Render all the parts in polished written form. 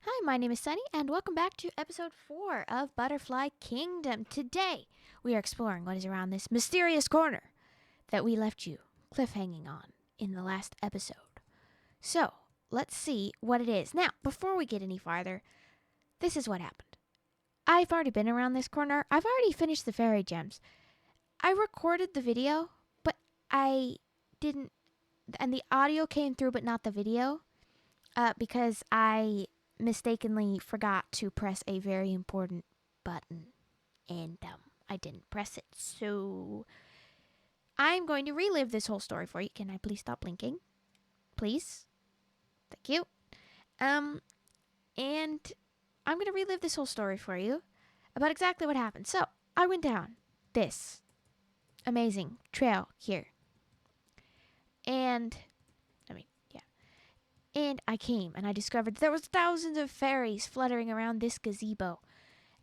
Hi, my name is Sunny, and welcome back to episode 4 of Butterfly Kingdom. Today, we are exploring what is around this mysterious corner that we left you cliffhanging on in the last episode. So, let's see what it is. Now, before we get any farther, this is what happened. I've already been around this corner. I've already finished the fairy gems. I recorded the video, but I didn't, and the audio came through, but not the video, because I mistakenly forgot to press a very important button, and I didn't press it. So I'm going to relive this whole story for you. Can I please stop blinking? Please? Thank you. And I'm going to relive this whole story for you about exactly what happened. So I went down this amazing trail here. And I came and I discovered there was thousands of fairies fluttering around this gazebo.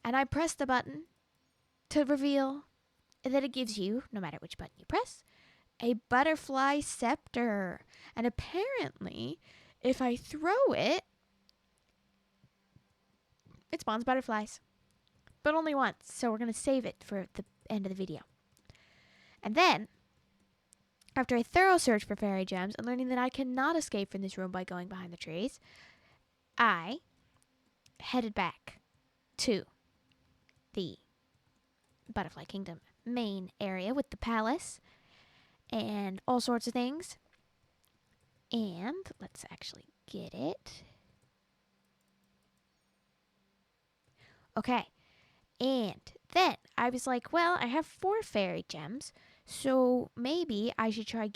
And I pressed the button to reveal that it gives you, no matter which button you press, a butterfly sceptre. And apparently, if I throw it, it spawns butterflies. But only once, so we're going to save it for the end of the video. And then, after a thorough search for fairy gems and learning that I cannot escape from this room by going behind the trees, I headed back to the Butterfly Kingdom main area with the palace and all sorts of things. And let's actually get it. Okay. And then I was like, well, I have 4 fairy gems, so maybe I should try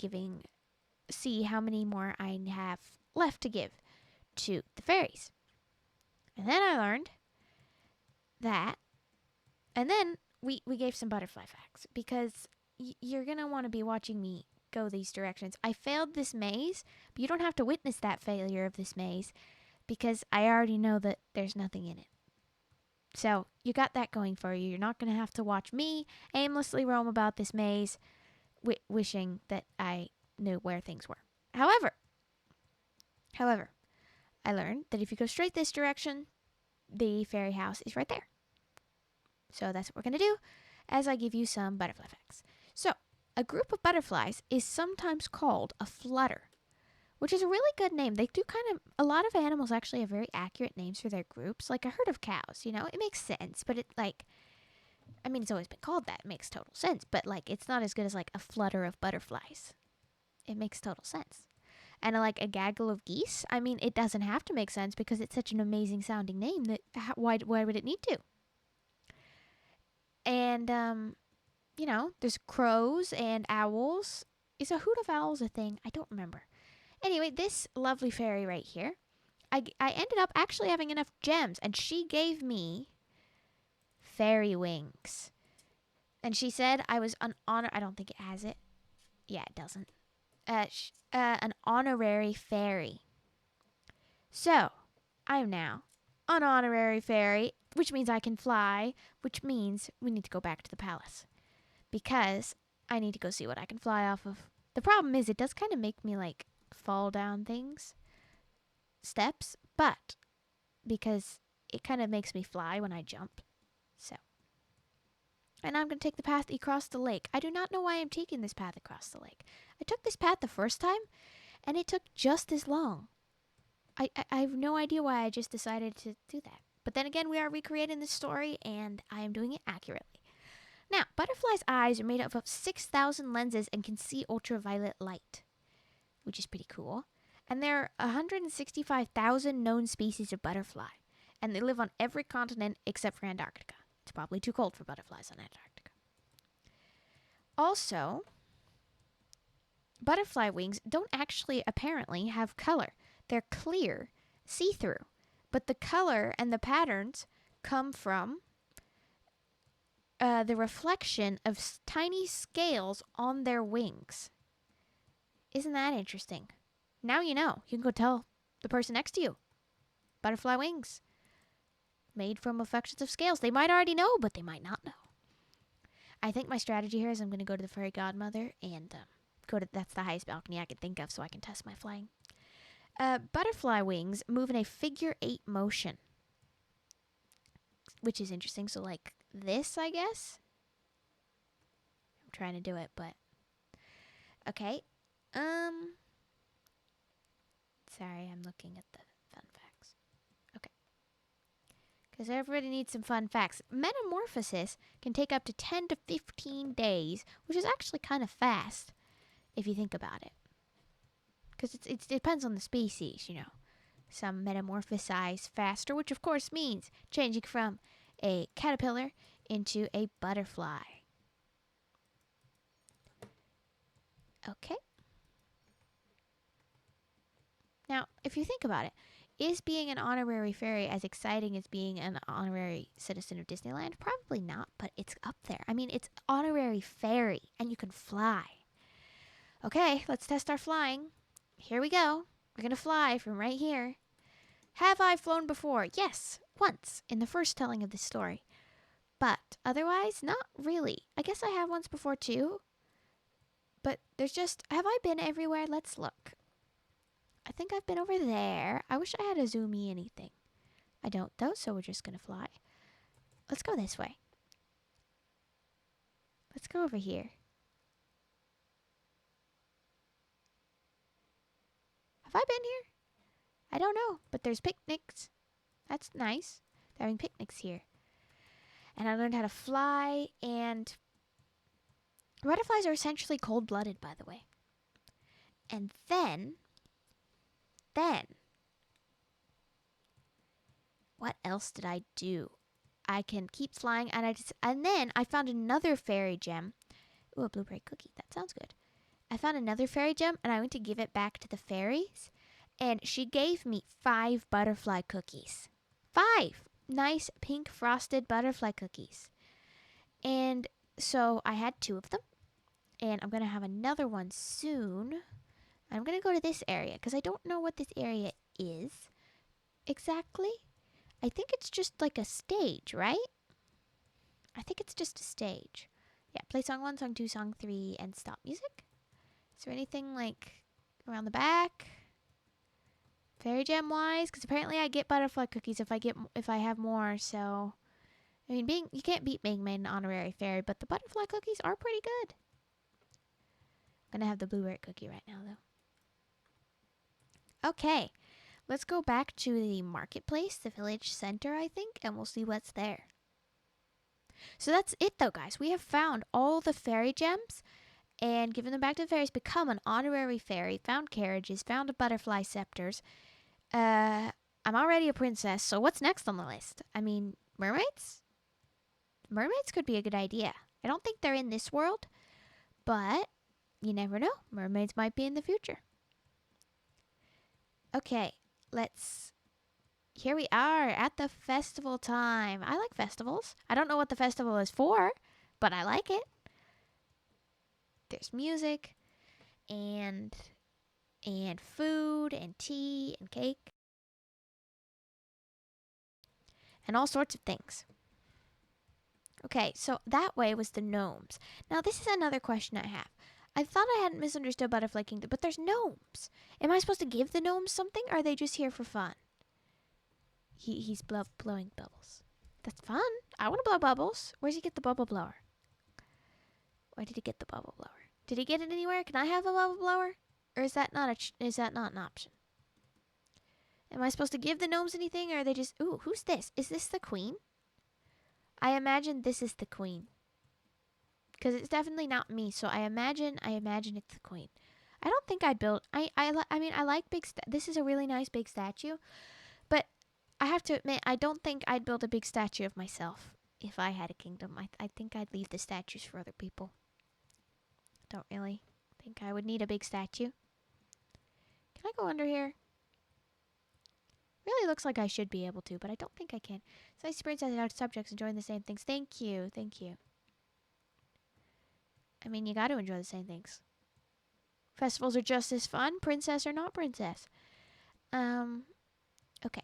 see how many more I have left to give to the fairies. And then I learned that, and then we gave some butterfly facts, because you're going to want to be watching me go these directions. I failed this maze, but you don't have to witness that failure of this maze, because I already know that there's nothing in it. So you got that going for you. You're not going to have to watch me aimlessly roam about this maze, wishing that I knew where things were. However, I learned that if you go straight this direction, the fairy house is right there. So that's what we're going to do as I give you some butterfly facts. So, a group of butterflies is sometimes called a flutter, which is a really good name. They do a lot of animals actually have very accurate names for their groups. Like a herd of cows, it makes sense, but it's always been called that. It makes total sense, but it's not as good as a flutter of butterflies. It makes total sense. And a gaggle of geese, it doesn't have to make sense because it's such an amazing sounding name that why would it need to? And, there's crows and owls. Is a hoot of owls a thing? I don't remember. Anyway, this lovely fairy right here, I ended up actually having enough gems, and she gave me fairy wings. And she said I was an honor... I don't think it has it. Yeah, it doesn't. An honorary fairy. So, I'm now an honorary fairy, which means I can fly, which means we need to go back to the palace, because I need to go see what I can fly off of. The problem is it does kind of make me fall down steps, but because it kind of makes me fly when I jump. So, and I'm going to take the path across the lake. I do not know why I'm taking this path across the lake. I took this path the first time, and it took just as long. I have no idea why I just decided to do that. But then again, we are recreating this story, and I am doing it accurately. Now, butterflies' eyes are made up of 6,000 lenses and can see ultraviolet light, which is pretty cool. And there are 165,000 known species of butterfly, and they live on every continent except for Antarctica. It's probably too cold for butterflies on Antarctica. Also, butterfly wings don't actually apparently have color. They're clear, see-through, but the color and the patterns come from the reflection of tiny scales on their wings. Isn't that interesting? Now you know. You can go tell the person next to you. Butterfly wings. Made from reflections of scales. They might already know, but they might not know. I think my strategy here is I'm going to go to the fairy godmother and that's the highest balcony I can think of so I can test my flying. Butterfly wings move in a figure 8 motion, which is interesting. So like this, I guess. I'm trying to do it, but okay. Sorry, I'm looking at the fun facts. Okay. Because everybody needs some fun facts. Metamorphosis can take up to 10 to 15 days, which is actually kind of fast if you think about it. Because it depends on the species, you know. Some metamorphosize faster, which of course means changing from a caterpillar into a butterfly. Okay. Now, if you think about it, is being an honorary fairy as exciting as being an honorary citizen of Disneyland? Probably not, but it's up there. I mean, it's honorary fairy, and you can fly. Okay, let's test our flying. Here we go. We're going to fly from right here. Have I flown before? Yes, once, in the first telling of this story. But otherwise, not really. I guess I have once before, too. But there's just, have I been everywhere? Let's look. I think I've been over there. I wish I had a zoomy anything. I don't though, so we're just going to fly. Let's go this way. Let's go over here. Have I been here? I don't know, but there's picnics. That's nice. They're having picnics here. And I learned how to fly, and butterflies are essentially cold-blooded, by the way. And then, what else did I do? I can keep flying, and then I found another fairy gem. Ooh, a blueberry cookie. That sounds good. I found another fairy gem, and I went to give it back to the fairies, and she gave me 5 butterfly cookies. 5 nice pink frosted butterfly cookies. And so I had 2 of them, and I'm going to have another one soon. I'm going to go to this area, because I don't know what this area is exactly. I think it's just like a stage, right? I think it's just a stage. Yeah, play song 1, song 2, song 3, and stop music. Is there anything like around the back? Fairy gem wise? Because apparently I get butterfly cookies if I have more, so... I mean, you can't beat being made an honorary fairy, but the butterfly cookies are pretty good. I'm going to have the blueberry cookie right now, though. Okay. Let's go back to the marketplace, the village center, I think, and we'll see what's there. So that's it, though, guys. We have found all the fairy gems and given them back to the fairies, become an honorary fairy, found carriages, found a butterfly scepters. I'm already a princess, so what's next on the list? I mean, mermaids? Mermaids could be a good idea. I don't think they're in this world, but you never know. Mermaids might be in the future. Okay, here we are at the festival time. I like festivals. I don't know what the festival is for, but I like it. There's music and food and tea and cake and all sorts of things. Okay, so that way was the gnomes. Now this is another question I have. I thought I hadn't misunderstood Butterfly Kingdom, but there's gnomes. Am I supposed to give the gnomes something, or are they just here for fun? He's blowing bubbles. That's fun. I want to blow bubbles. Where's he get the bubble blower? Where did he get the bubble blower? Did he get it anywhere? Can I have a bubble blower? Or is that not an option? Am I supposed to give the gnomes anything, or are they just... Ooh, who's this? Is this the queen? I imagine this is the queen. Because it's definitely not me, so I imagine it's the queen. I don't think I'd build... I mean, I like big... This is a really nice big statue. But I have to admit, I don't think I'd build a big statue of myself if I had a kingdom. I think I'd leave the statues for other people. Don't really think I would need a big statue. Can I go under here? Really looks like I should be able to, but I don't think I can. So I princess out subjects enjoying the same things. Thank you. I mean, you got to enjoy the same things. Festivals are just as fun, princess or not princess. Okay.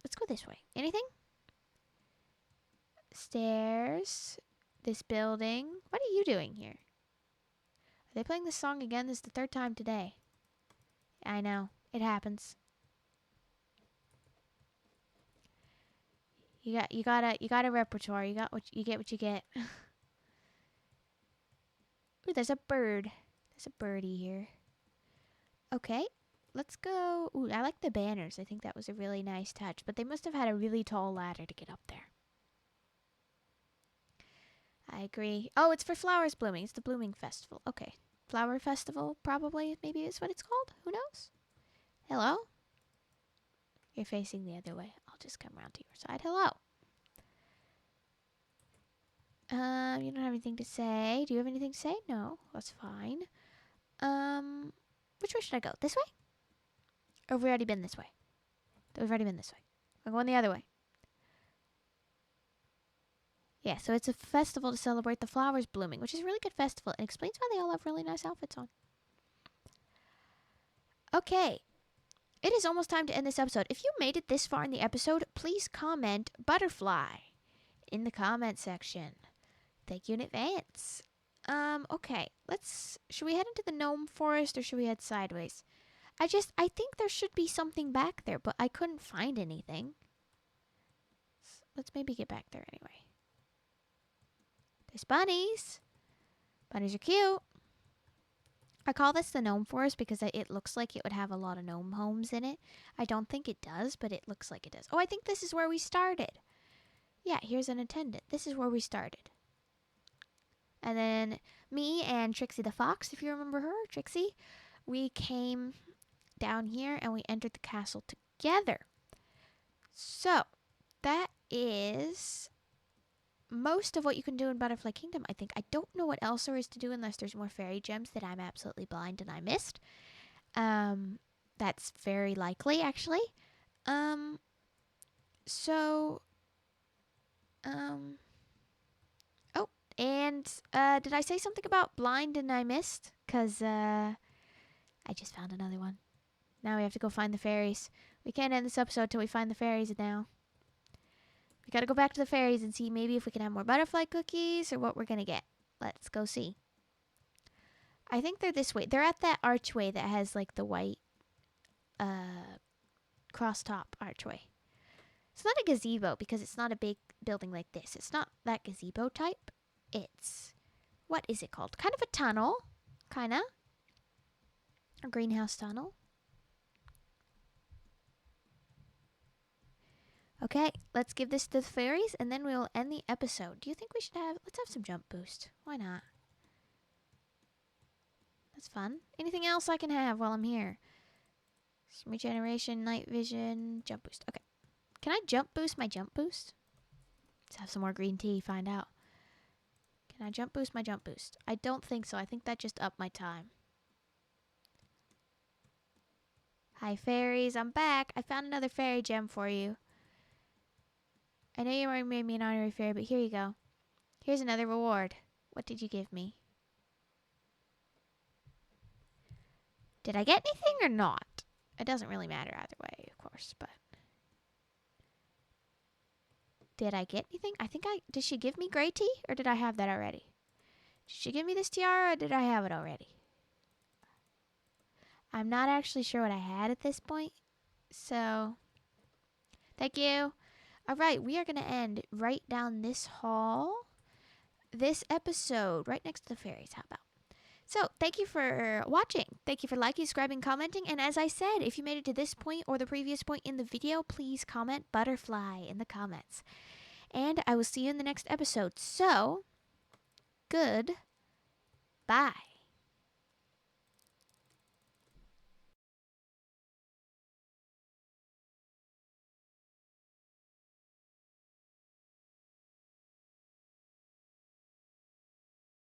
Let's go this way. Anything? Stairs. This building. What are you doing here? Are they playing this song again? This is the 3rd time today. I know. It happens. You got a repertoire. You got what you get. Ooh, there's a bird. There's a birdie here. Okay, let's go. Ooh, I like the banners. I think that was a really nice touch. But they must have had a really tall ladder to get up there. I agree. Oh, it's for flowers blooming. It's the blooming festival. Okay. Flower festival, probably. Maybe is what it's called. Who knows? Hello? You're facing the other way. I'll just come around to your side. Hello. You don't have anything to say. Do you have anything to say? No. That's fine. Which way should I go? This way? Or have we already been this way? We've already been this way. We're going the other way. Yeah, so it's a festival to celebrate the flowers blooming, which is a really good festival. It explains why they all have really nice outfits on. Okay. It is almost time to end this episode. If you made it this far in the episode, please comment Butterfly in the comment section. Thank you in advance. Okay. Should we head into the gnome forest or should we head sideways? I think there should be something back there, but I couldn't find anything. Let's maybe get back there anyway. There's bunnies. Bunnies are cute. I call this the gnome forest because it looks like it would have a lot of gnome homes in it. I don't think it does, but it looks like it does. Oh, I think this is where we started. Yeah, here's an attendant. This is where we started. And then me and Trixie the fox, if you remember her, Trixie, we came down here and we entered the castle together. So, that is most of what you can do in Butterfly Kingdom, I think. I don't know what else there is to do unless there's more fairy gems that I'm absolutely blind and I missed. That's very likely, actually. Oh, and did I say something about blind and I missed? Because I just found another one. Now we have to go find the fairies. We can't end this episode till we find the fairies now. We gotta go back to the fairies and see maybe if we can have more butterfly cookies or what we're gonna get. Let's go see. I think they're this way. They're at that archway that has like the white cross top archway. It's not a gazebo because it's not a big building like this. It's not that gazebo type. It's, what is it called? Kind of a tunnel. Kinda. A greenhouse tunnel. Okay, let's give this to the fairies, and then we'll end the episode. Do you think we should let's have some jump boost. Why not? That's fun. Anything else I can have while I'm here? Some regeneration, night vision, jump boost. Okay. Can I jump boost my jump boost? Let's have some more green tea, find out. Can I jump boost my jump boost? I don't think so. I think that just upped my time. Hi, fairies. I'm back. I found another fairy gem for you. I know you already made me an honorary fairy, but here you go. Here's another reward. What did you give me? Did I get anything or not? It doesn't really matter either way, of course, but... Did I get anything? Did she give me gray tea, or did I have that already? Did she give me this tiara, or did I have it already? I'm not actually sure what I had at this point, so... Thank you. Alright, we are going to end right down this hall. This episode, right next to the fairies, how about? So, thank you for watching. Thank you for liking, subscribing, commenting. And as I said, if you made it to this point or the previous point in the video, please comment Butterfly in the comments. And I will see you in the next episode. So, goodbye.